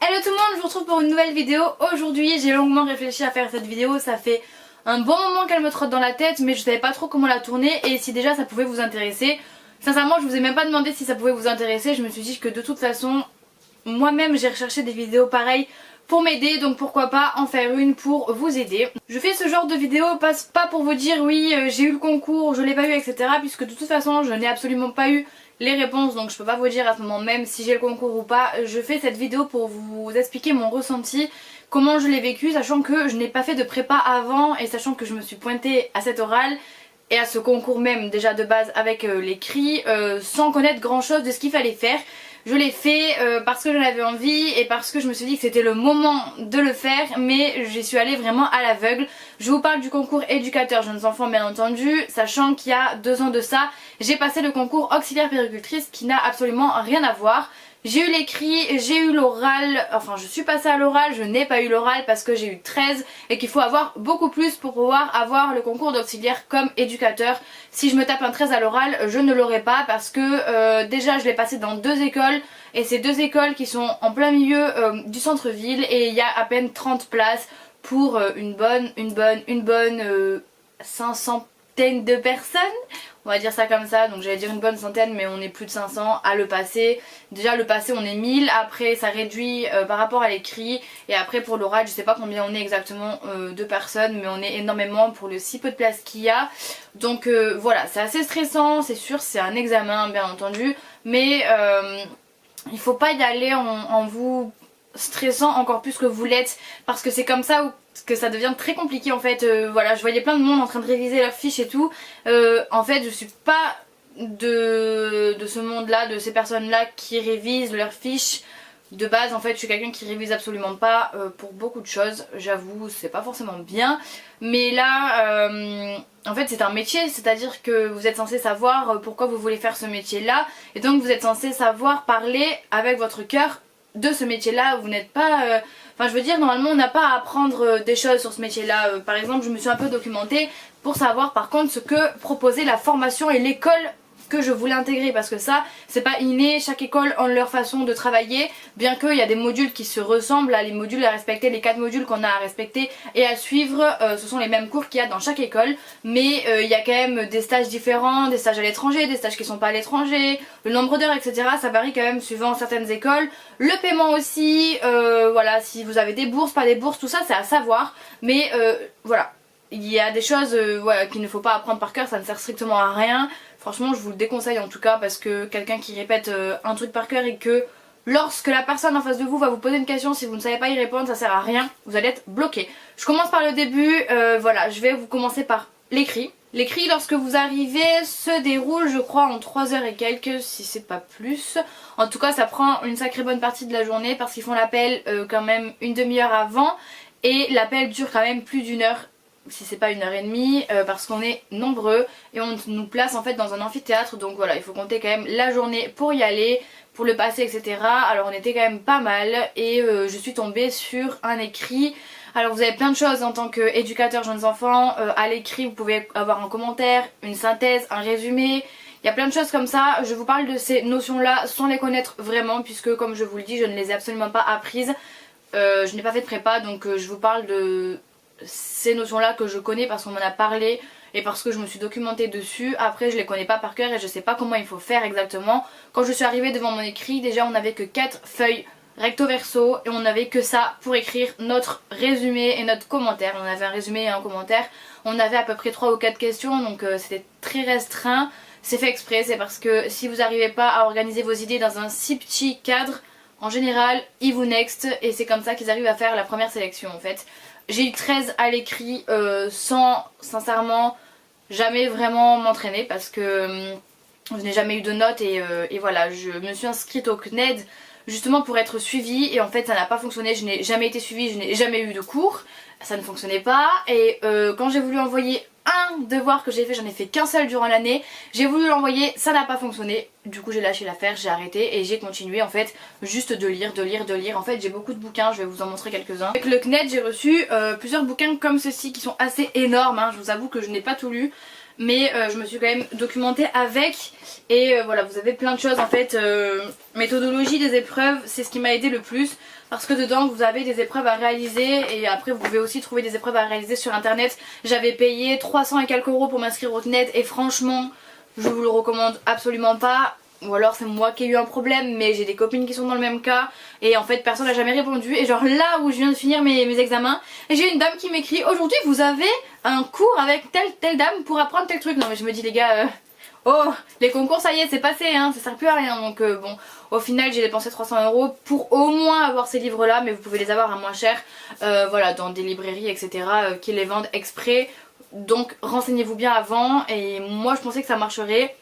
Hello tout le monde, je vous retrouve pour une nouvelle vidéo. Aujourd'hui j'ai longuement réfléchi à faire cette vidéo, ça fait un bon moment qu'elle me trotte dans la tête mais je savais pas trop comment la tourner et si déjà ça pouvait vous intéresser. Sincèrement je vous ai même pas demandé si ça pouvait vous intéresser, je me suis dit que de toute façon moi-même j'ai recherché des vidéos pareilles pour m'aider, donc pourquoi pas en faire une pour vous aider. Je fais ce genre de vidéo pas pour vous dire oui j'ai eu le concours, je l'ai pas eu etc, puisque de toute façon je n'ai absolument pas eu les réponses, donc je peux pas vous dire à ce moment même si j'ai le concours ou pas. Je fais cette vidéo pour vous expliquer mon ressenti, comment je l'ai vécu, sachant que je n'ai pas fait de prépa avant et sachant que je me suis pointée à cet oral et à ce concours même déjà de base avec l'écrit sans connaître grand chose de ce qu'il fallait faire. Je l'ai fait parce que j'en avais envie et parce que je me suis dit que c'était le moment de le faire, mais j'y suis allée vraiment à l'aveugle. Je vous parle du concours éducateur jeunes enfants bien entendu, sachant qu'il y a 2 ans de ça, j'ai passé le concours auxiliaire puéricultrice qui n'a absolument rien à voir. J'ai eu l'écrit, j'ai eu l'oral, enfin je suis passée à l'oral, je n'ai pas eu l'oral parce que j'ai eu 13 et qu'il faut avoir beaucoup plus pour pouvoir avoir le concours d'auxiliaire comme éducateur. Si je me tape un 13 à l'oral, je ne l'aurai pas parce que déjà je l'ai passé dans 2 écoles et c'est 2 écoles qui sont en plein milieu du centre-ville et il y a à peine 30 places pour une bonne 500 de personnes, on va dire ça comme ça, donc j'allais dire une bonne centaine mais on est plus de 500 à le passer. Déjà le passé on est 1000, après ça réduit par rapport à l'écrit et après pour l'oral je sais pas combien on est exactement de personnes mais on est énormément pour le si peu de place qu'il y a. Donc voilà, c'est assez stressant, c'est sûr, c'est un examen bien entendu, mais il faut pas y aller en vous stressant encore plus que vous l'êtes parce que c'est comme ça que ça devient très compliqué en fait. Voilà, je voyais plein de monde en train de réviser leurs fiches et tout. En fait je suis pas de ce monde là, de ces personnes là qui révisent leurs fiches de base. En fait je suis quelqu'un qui révise absolument pas pour beaucoup de choses, j'avoue c'est pas forcément bien, mais là en fait c'est un métier, c'est à dire que vous êtes censé savoir pourquoi vous voulez faire ce métier là et donc vous êtes censé savoir parler avec votre cœur de ce métier là. Vous n'êtes pas enfin je veux dire normalement on n'a pas à apprendre des choses sur ce métier là. Par exemple je me suis un peu documentée pour savoir par contre ce que proposait la formation et l'école que je voulais intégrer parce que ça c'est pas inné, chaque école a leur façon de travailler, bien qu'il y a des modules qui se ressemblent, là, les modules à respecter, les 4 modules qu'on a à respecter et à suivre, ce sont les mêmes cours qu'il y a dans chaque école, mais il y a quand même des stages différents, des stages à l'étranger, des stages qui sont pas à l'étranger, le nombre d'heures etc, ça varie quand même suivant certaines écoles, le paiement aussi, voilà, si vous avez des bourses, pas des bourses, tout ça c'est à savoir, mais voilà. Il y a des choses voilà, qu'il ne faut pas apprendre par cœur, ça ne sert strictement à rien. Franchement je vous le déconseille en tout cas parce que quelqu'un qui répète un truc par cœur et que lorsque la personne en face de vous va vous poser une question, si vous ne savez pas y répondre, ça sert à rien, vous allez être bloqué. Je commence par le début, voilà, je vais vous commencer par l'écrit. L'écrit lorsque vous arrivez se déroule je crois en 3 heures et quelques si c'est pas plus. En tout cas ça prend une sacrée bonne partie de la journée parce qu'ils font l'appel quand même une demi-heure avant et l'appel dure quand même plus d'1 heure. Si c'est pas 1h30 parce qu'on est nombreux et on nous place en fait dans un amphithéâtre, donc voilà il faut compter quand même la journée pour y aller, pour le passer etc. Alors on était quand même pas mal et je suis tombée sur un écrit. Alors vous avez plein de choses en tant qu'éducateur jeunes enfants, à l'écrit vous pouvez avoir un commentaire, une synthèse, un résumé. Il y a plein de choses comme ça, je vous parle de ces notions là sans les connaître vraiment puisque comme je vous le dis je ne les ai absolument pas apprises. Je n'ai pas fait de prépa donc je vous parle de ces notions là que je connais parce qu'on m'en a parlé et parce que je me suis documentée dessus. Après je les connais pas par cœur et je sais pas comment il faut faire exactement. Quand je suis arrivée devant mon écrit, déjà on n'avait que 4 feuilles recto verso et on n'avait que ça pour écrire notre résumé et notre commentaire. On avait un résumé et un commentaire, on avait à peu près 3 ou 4 questions donc c'était très restreint. C'est fait exprès, c'est parce que si vous n'arrivez pas à organiser vos idées dans un si petit cadre, en général ils vous next et c'est comme ça qu'ils arrivent à faire la première sélection en fait. J'ai eu 13 à l'écrit sans sincèrement jamais vraiment m'entraîner parce que je n'ai jamais eu de notes et voilà, je me suis inscrite au CNED justement pour être suivie et en fait ça n'a pas fonctionné, je n'ai jamais été suivie, je n'ai jamais eu de cours, ça ne fonctionnait pas et quand j'ai voulu envoyer un devoir que j'ai fait, j'en ai fait qu'un seul durant l'année, j'ai voulu l'envoyer, ça n'a pas fonctionné, du coup j'ai lâché l'affaire, j'ai arrêté et j'ai continué en fait juste de lire, en fait j'ai beaucoup de bouquins, je vais vous en montrer quelques-uns. Avec le CNED j'ai reçu plusieurs bouquins comme ceci qui sont assez énormes, hein. Je vous avoue que je n'ai pas tout lu, mais je me suis quand même documentée avec et voilà, vous avez plein de choses en fait. Méthodologie des épreuves, c'est ce qui m'a aidé le plus parce que dedans vous avez des épreuves à réaliser et après vous pouvez aussi trouver des épreuves à réaliser sur internet. J'avais payé 300 et quelques euros pour m'inscrire au CNED et franchement je vous le recommande absolument pas. Ou alors c'est moi qui ai eu un problème, mais j'ai des copines qui sont dans le même cas et en fait personne n'a jamais répondu. Et genre là où je viens de finir mes examens, j'ai une dame qui m'écrit: aujourd'hui vous avez un cours avec telle dame pour apprendre tel truc. Non mais je me dis les gars, oh les concours ça y est c'est passé hein, ça sert plus à rien. Donc bon, au final j'ai dépensé 300 euros pour au moins avoir ces livres là, mais vous pouvez les avoir à moins cher, voilà, dans des librairies etc, qui les vendent exprès. Donc renseignez-vous bien avant. Et moi je pensais que ça marcherait.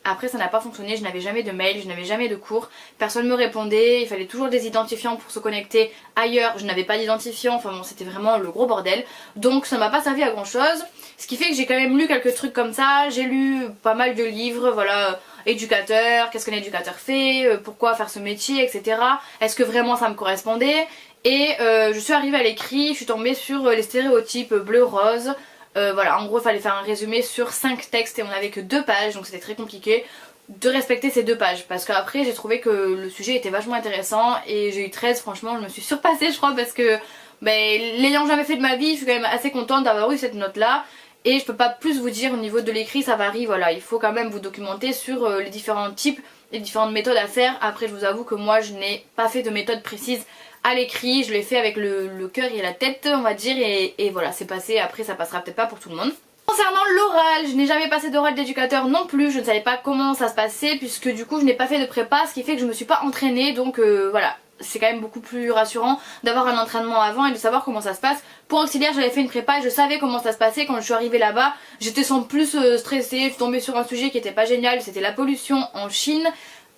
Après ça n'a pas fonctionné, je n'avais jamais de mail, je n'avais jamais de cours, personne ne me répondait, il fallait toujours des identifiants pour se connecter ailleurs, je n'avais pas d'identifiant, enfin bon c'était vraiment le gros bordel. Donc ça m'a pas servi à grand chose, ce qui fait que j'ai quand même lu quelques trucs comme ça, j'ai lu pas mal de livres, voilà, éducateur, qu'est-ce qu'un éducateur fait, pourquoi faire ce métier, etc. Est-ce que vraiment ça me correspondait? Et je suis arrivée à l'écrit, je suis tombée sur les stéréotypes bleu-rose. Voilà, en gros il fallait faire un résumé sur 5 textes et on n'avait que 2 pages, donc c'était très compliqué de respecter ces 2 pages parce qu'après j'ai trouvé que le sujet était vachement intéressant et j'ai eu 13, franchement je me suis surpassée je crois parce que l'ayant jamais fait de ma vie je suis quand même assez contente d'avoir eu cette note là. Et je peux pas plus vous dire, au niveau de l'écrit ça varie, voilà, il faut quand même vous documenter sur les différents types, les différentes méthodes à faire. Après je vous avoue que moi je n'ai pas fait de méthode précise à l'écrit, je l'ai fait avec le cœur et la tête on va dire et voilà c'est passé. Après ça passera peut-être pas pour tout le monde. Concernant l'oral, je n'ai jamais passé d'oral d'éducateur non plus, je ne savais pas comment ça se passait puisque du coup je n'ai pas fait de prépa, ce qui fait que je me suis pas entraînée, donc voilà. C'est quand même beaucoup plus rassurant d'avoir un entraînement avant et de savoir comment ça se passe. Pour auxiliaire j'avais fait une prépa et je savais comment ça se passait. Quand je suis arrivée là-bas j'étais sans plus stressée, je suis tombée sur un sujet qui était pas génial, c'était la pollution en Chine.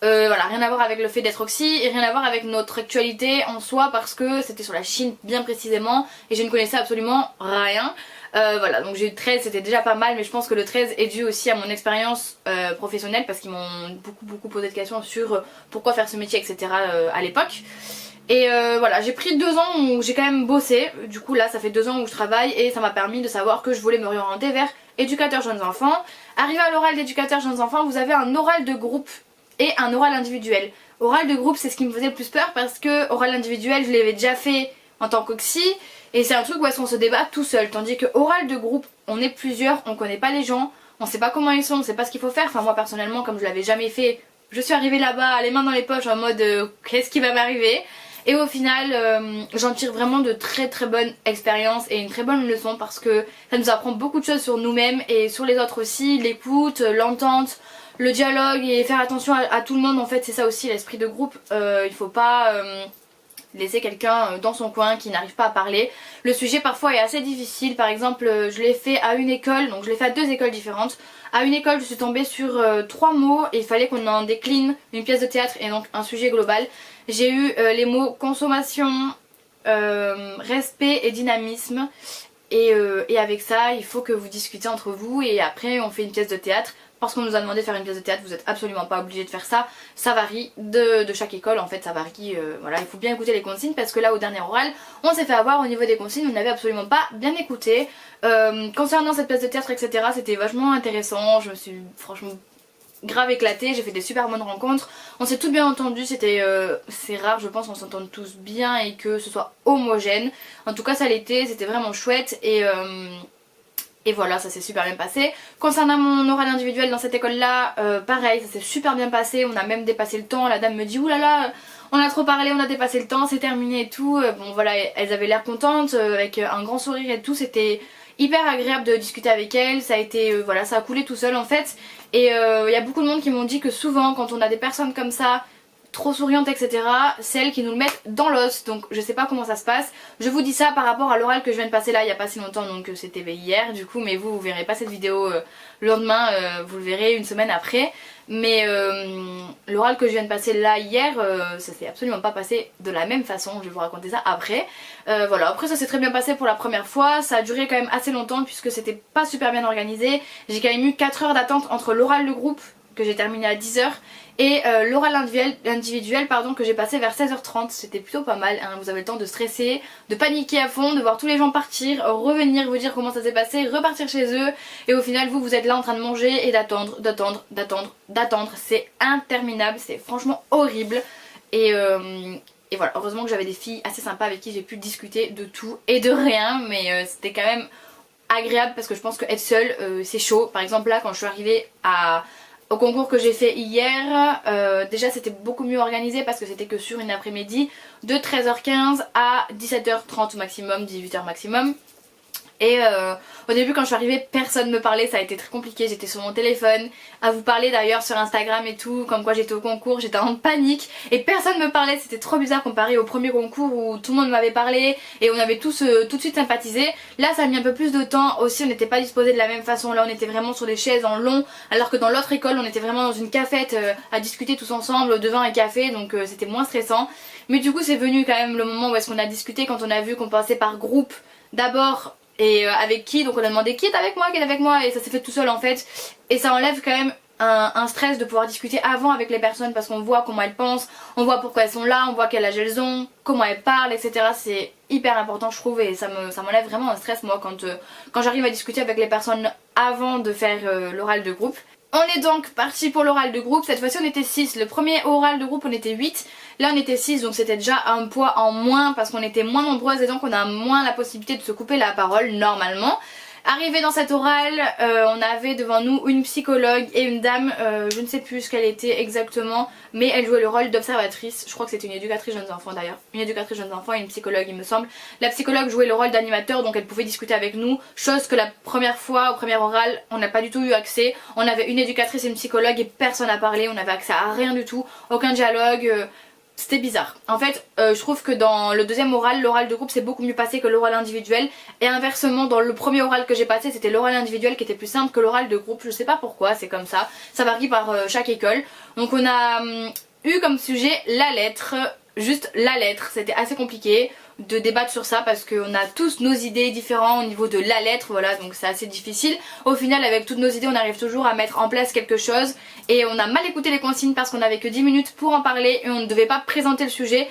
Voilà, rien à voir avec le fait d'être oxy et rien à voir avec notre actualité en soi parce que c'était sur la Chine bien précisément et je ne connaissais absolument rien. Voilà, donc j'ai eu 13, c'était déjà pas mal, mais je pense que le 13 est dû aussi à mon expérience professionnelle parce qu'ils m'ont beaucoup posé de questions sur pourquoi faire ce métier etc à l'époque. Et voilà, j'ai pris 2 ans où j'ai quand même bossé, du coup là ça fait 2 ans où je travaille et ça m'a permis de savoir que je voulais me réorienter vers éducateur jeunes enfants. Arrivé à l'oral d'éducateur jeunes enfants, vous avez un oral de groupe et un oral individuel. Oral de groupe c'est ce qui me faisait le plus peur parce que oral individuel je l'avais déjà fait en tant qu'oxy et c'est un truc où est-ce qu'on se débat tout seul, tandis que oral de groupe on est plusieurs, on connaît pas les gens, on sait pas comment ils sont, on sait pas ce qu'il faut faire. Enfin moi personnellement comme je l'avais jamais fait, je suis arrivée là-bas les mains dans les poches en mode qu'est-ce qui va m'arriver. Et au final j'en tire vraiment de très bonnes expériences et une très bonne leçon parce que ça nous apprend beaucoup de choses sur nous-mêmes et sur les autres aussi, l'écoute, l'entente, le dialogue et faire attention à tout le monde. En fait c'est ça aussi l'esprit de groupe, il faut pas laisser quelqu'un dans son coin qui n'arrive pas à parler. Le sujet parfois est assez difficile, par exemple je l'ai fait à une école, donc je l'ai fait à 2 écoles différentes. À une école je suis tombée sur 3 mots et il fallait qu'on en décline une pièce de théâtre et donc un sujet global. J'ai eu les mots consommation, respect et dynamisme. Et avec ça il faut que vous discutez entre vous et après on fait une pièce de théâtre. Parce qu'on nous a demandé de faire une pièce de théâtre, vous êtes absolument pas obligé de faire ça. Ça varie de chaque école, en fait ça varie, voilà, il faut bien écouter les consignes parce que là au dernier oral on s'est fait avoir au niveau des consignes, on n'avait absolument pas bien écouté. Concernant cette pièce de théâtre etc c'était vachement intéressant, je me suis franchement grave éclatée, j'ai fait des super bonnes rencontres, on s'est toutes bien entendues, c'était c'est rare je pense qu'on s'entende tous bien et que ce soit homogène. En tout cas ça l'était, c'était vraiment chouette et voilà, ça s'est super bien passé. Concernant mon oral individuel dans cette école là, pareil, ça s'est super bien passé, on a même dépassé le temps, la dame me dit oulala, on a trop parlé, on a dépassé le temps, c'est terminé et tout. Bon voilà, elles avaient l'air contentes, avec un grand sourire et tout, c'était hyper agréable de discuter avec elles, ça a été, voilà, ça a coulé tout seul en fait. Et il y a beaucoup de monde qui m'ont dit que souvent quand on a des personnes comme ça, trop souriante etc, c'est elles qui nous le mettent dans l'os, donc je sais pas comment ça se passe. Je vous dis ça par rapport à l'oral que je viens de passer là il y a pas si longtemps, donc c'était hier du coup, mais vous verrez pas cette vidéo le lendemain, vous le verrez une semaine après. Mais l'oral que je viens de passer là hier, ça s'est absolument pas passé de la même façon, je vais vous raconter ça après. Voilà, après ça s'est très bien passé pour la première fois, ça a duré quand même assez longtemps puisque c'était pas super bien organisé. J'ai quand même eu 4 heures d'attente entre l'oral de groupe que j'ai terminé à 10h et l'oral individuel pardon, que j'ai passé vers 16h30. C'était plutôt pas mal, hein. Vous avez le temps de stresser, de paniquer à fond, de voir tous les gens partir, revenir vous dire comment ça s'est passé, repartir chez eux et au final vous êtes là en train de manger et d'attendre. C'est interminable, c'est franchement horrible et voilà, heureusement que j'avais des filles assez sympas avec qui j'ai pu discuter de tout et de rien, mais c'était quand même agréable parce que je pense que être seule c'est chaud. Par exemple là quand je suis arrivée au concours que j'ai fait hier, déjà c'était beaucoup mieux organisé parce que c'était que sur une après-midi de 13h15 à 17h30 maximum, 18h maximum. Et au début quand je suis arrivée personne me parlait, ça a été très compliqué, j'étais sur mon téléphone à vous parler d'ailleurs sur Instagram et tout, comme quoi j'étais au concours, j'étais en panique et personne me parlait, c'était trop bizarre comparé au premier concours où tout le monde m'avait parlé et on avait tous tout de suite sympathisé. Là ça a mis un peu plus de temps, aussi on n'était pas disposés de la même façon, là on était vraiment sur des chaises en long alors que dans l'autre école on était vraiment dans une cafette à discuter tous ensemble de vin et café, donc c'était moins stressant. Mais du coup c'est venu quand même le moment où est-ce qu'on a discuté quand on a vu qu'on passait par groupe d'abord. Et avec qui, donc on a demandé qui est avec moi, et ça s'est fait tout seul en fait. Et ça enlève quand même un stress de pouvoir discuter avant avec les personnes parce qu'on voit comment elles pensent, on voit pourquoi elles sont là, on voit quel âge elles ont, comment elles parlent, etc. C'est hyper important je trouve et ça m'enlève vraiment un stress moi quand j'arrive à discuter avec les personnes avant de faire l'oral de groupe. On est donc parti pour l'oral de groupe, cette fois-ci on était 6, le premier oral de groupe on était 8, là on était 6 donc c'était déjà un poids en moins parce qu'on était moins nombreuses et donc on a moins la possibilité de se couper la parole normalement. Arrivé dans cet oral, on avait devant nous une psychologue et une dame, je ne sais plus ce qu'elle était exactement, mais elle jouait le rôle d'observatrice. Je crois que c'était une éducatrice jeunes enfants d'ailleurs. Une éducatrice jeunes enfants et une psychologue il me semble. La psychologue jouait le rôle d'animateur donc elle pouvait discuter avec nous, chose que la première fois, au premier oral, on n'a pas du tout eu accès. On avait une éducatrice et une psychologue et personne n'a parlé, on n'avait accès à rien du tout, aucun dialogue. C'était bizarre. En fait, je trouve que dans le deuxième oral, l'oral de groupe s'est beaucoup mieux passé que l'oral individuel. Et inversement, dans le premier oral que j'ai passé, c'était l'oral individuel qui était plus simple que l'oral de groupe. Je sais pas pourquoi, c'est comme ça. Ça varie par chaque école. Donc on a eu comme sujet la lettre, juste la lettre. C'était assez compliqué de débattre sur ça parce qu'on a tous nos idées différentes au niveau de la lettre, voilà, donc c'est assez difficile. Au final avec toutes nos idées on arrive toujours à mettre en place quelque chose et on a mal écouté les consignes parce qu'on avait que 10 minutes pour en parler et on ne devait pas présenter le sujet.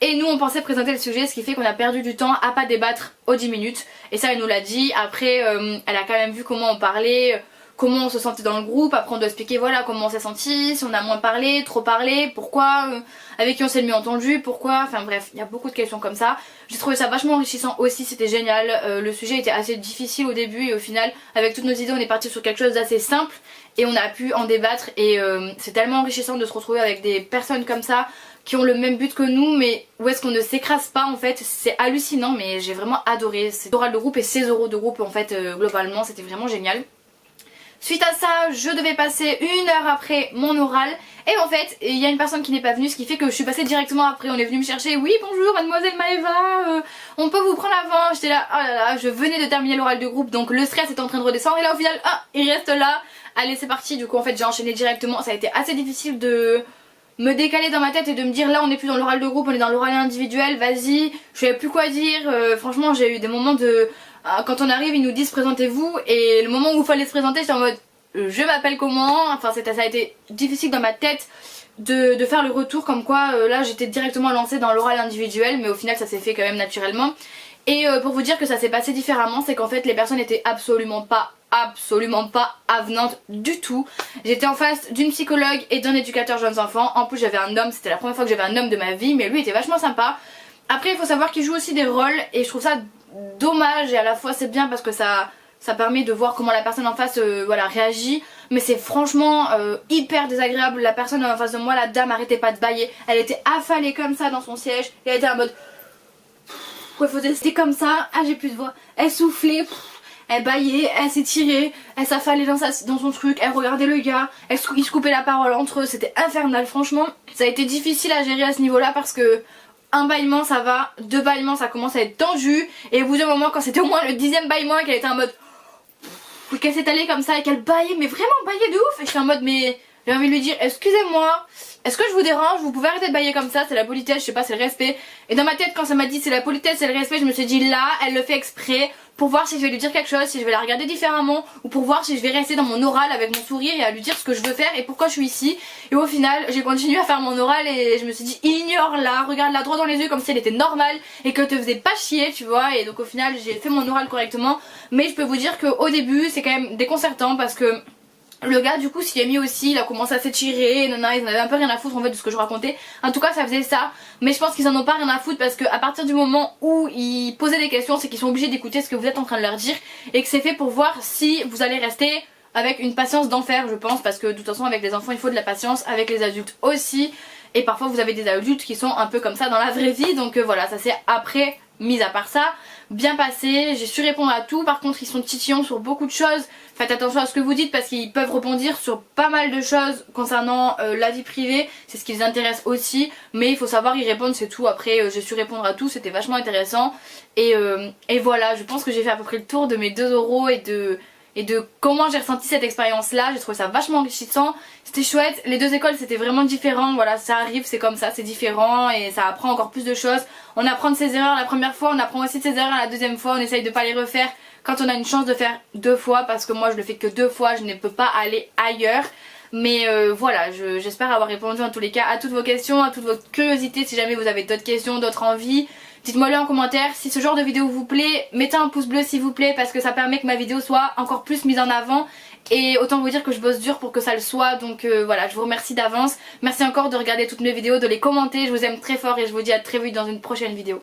Et nous on pensait présenter le sujet, ce qui fait qu'on a perdu du temps à pas débattre aux 10 minutes. Et ça elle nous l'a dit, après elle a quand même vu comment on parlait, comment on se sentait dans le groupe, après on doit expliquer voilà comment on s'est senti, si on a moins parlé, trop parlé, pourquoi, avec qui on s'est le mieux entendu, pourquoi, enfin bref, il y a beaucoup de questions comme ça. J'ai trouvé ça vachement enrichissant aussi, c'était génial, le sujet était assez difficile au début et au final avec toutes nos idées on est parti sur quelque chose d'assez simple et on a pu en débattre et c'est tellement enrichissant de se retrouver avec des personnes comme ça qui ont le même but que nous mais où est-ce qu'on ne s'écrase pas en fait, c'est hallucinant mais j'ai vraiment adoré. C'est oral de groupe et 16 euros de groupe en fait globalement, c'était vraiment génial. Suite à ça, je devais passer 1 heure après mon oral et en fait il y a une personne qui n'est pas venue, ce qui fait que je suis passée directement après. On est venu me chercher, oui bonjour mademoiselle Maëva, on peut vous prendre avant. J'étais là, oh là là, je venais de terminer l'oral de groupe donc le stress est en train de redescendre et là au final, ah il reste là. Allez c'est parti, du coup en fait j'ai enchaîné directement. Ça a été assez difficile de me décaler dans ma tête et de me dire là on n'est plus dans l'oral de groupe, on est dans l'oral individuel, vas-y, je savais plus quoi dire. Franchement j'ai eu des moments de... Quand on arrive ils nous disent présentez-vous et le moment où il fallait se présenter j'étais en mode je m'appelle comment, enfin ça a été difficile dans ma tête de faire le retour comme quoi là j'étais directement lancée dans l'oral individuel mais au final ça s'est fait quand même naturellement. Et pour vous dire que ça s'est passé différemment, c'est qu'en fait les personnes étaient absolument pas avenantes du tout. J'étais en face d'une psychologue et d'un éducateur jeunes enfants, en plus j'avais un homme, c'était la première fois que j'avais un homme de ma vie mais lui était vachement sympa. Après il faut savoir qu'il joue aussi des rôles et je trouve ça dommage et à la fois c'est bien parce que ça permet de voir comment la personne en face voilà, réagit. Mais c'est franchement hyper désagréable. La personne en face de moi, la dame, arrêtait pas de bâiller. Elle était affalée comme ça dans son siège. Et elle était en mode... Ouais, faut rester comme ça. Ah j'ai plus de voix. Elle soufflait, elle bâillait, elle s'étirait, elle s'affalait dans son truc, elle regardait le gars, ils se coupaient la parole entre eux. C'était infernal franchement. Ça a été difficile à gérer à ce niveau là parce que... Un bâillement ça va, 2 bâillements ça commence à être tendu. Et au bout d'un moment quand c'était au moins le 10e bâillement qu'elle était en mode... qu'elle s'est allée comme ça et qu'elle bâillait mais vraiment bâillait de ouf. Et je suis en mode mais j'ai envie de lui dire excusez-moi, est-ce que je vous dérange, vous pouvez arrêter de bailler comme ça, c'est la politesse, je sais pas, c'est le respect. Et dans ma tête quand ça m'a dit c'est la politesse, c'est le respect, je me suis dit là elle le fait exprès pour voir si je vais lui dire quelque chose, si je vais la regarder différemment, ou pour voir si je vais rester dans mon oral avec mon sourire et à lui dire ce que je veux faire et pourquoi je suis ici. Et au final j'ai continué à faire mon oral et je me suis dit ignore-la, regarde-la droit dans les yeux comme si elle était normale et que te faisait pas chier, tu vois. Et donc au final j'ai fait mon oral correctement, mais je peux vous dire qu'au début c'est quand même déconcertant parce que le gars du coup s'y est mis aussi, il a commencé à s'étirer, nana, ils en avaient un peu rien à foutre en fait de ce que je racontais. En tout cas ça faisait ça, mais je pense qu'ils en ont pas rien à foutre parce que à partir du moment où ils posaient des questions, c'est qu'ils sont obligés d'écouter ce que vous êtes en train de leur dire et que c'est fait pour voir si vous allez rester avec une patience d'enfer, je pense, parce que de toute façon avec les enfants il faut de la patience, avec les adultes aussi, et parfois vous avez des adultes qui sont un peu comme ça dans la vraie vie, donc voilà, ça c'est après. Mis à part ça, bien passé, j'ai su répondre à tout. Par contre ils sont titillants sur beaucoup de choses. Faites attention à ce que vous dites parce qu'ils peuvent rebondir sur pas mal de choses concernant la vie privée. C'est ce qui les intéresse aussi, mais il faut savoir y répondre, c'est tout. Après j'ai su répondre à tout, c'était vachement intéressant. Et voilà, je pense que j'ai fait à peu près le tour de mes 2 euros et de comment j'ai ressenti cette expérience là. J'ai trouvé ça vachement enrichissant, c'était chouette. Les deux écoles c'était vraiment différent, voilà, ça arrive, c'est comme ça, c'est différent et ça apprend encore plus de choses. On apprend de ses erreurs la première fois, on apprend aussi de ses erreurs la deuxième fois, on essaye de pas les refaire quand on a une chance de faire 2 fois, parce que moi je le fais que 2 fois, je ne peux pas aller ailleurs. Mais voilà, j'espère avoir répondu en tous les cas à toutes vos questions, à toute votre curiosité. Si jamais vous avez d'autres questions, d'autres envies, dites-moi le en commentaire. Si ce genre de vidéo vous plaît, mettez un pouce bleu s'il vous plaît, parce que ça permet que ma vidéo soit encore plus mise en avant. Et autant vous dire que je bosse dur pour que ça le soit, donc voilà, je vous remercie d'avance. Merci encore de regarder toutes mes vidéos, de les commenter, je vous aime très fort et je vous dis à très vite dans une prochaine vidéo.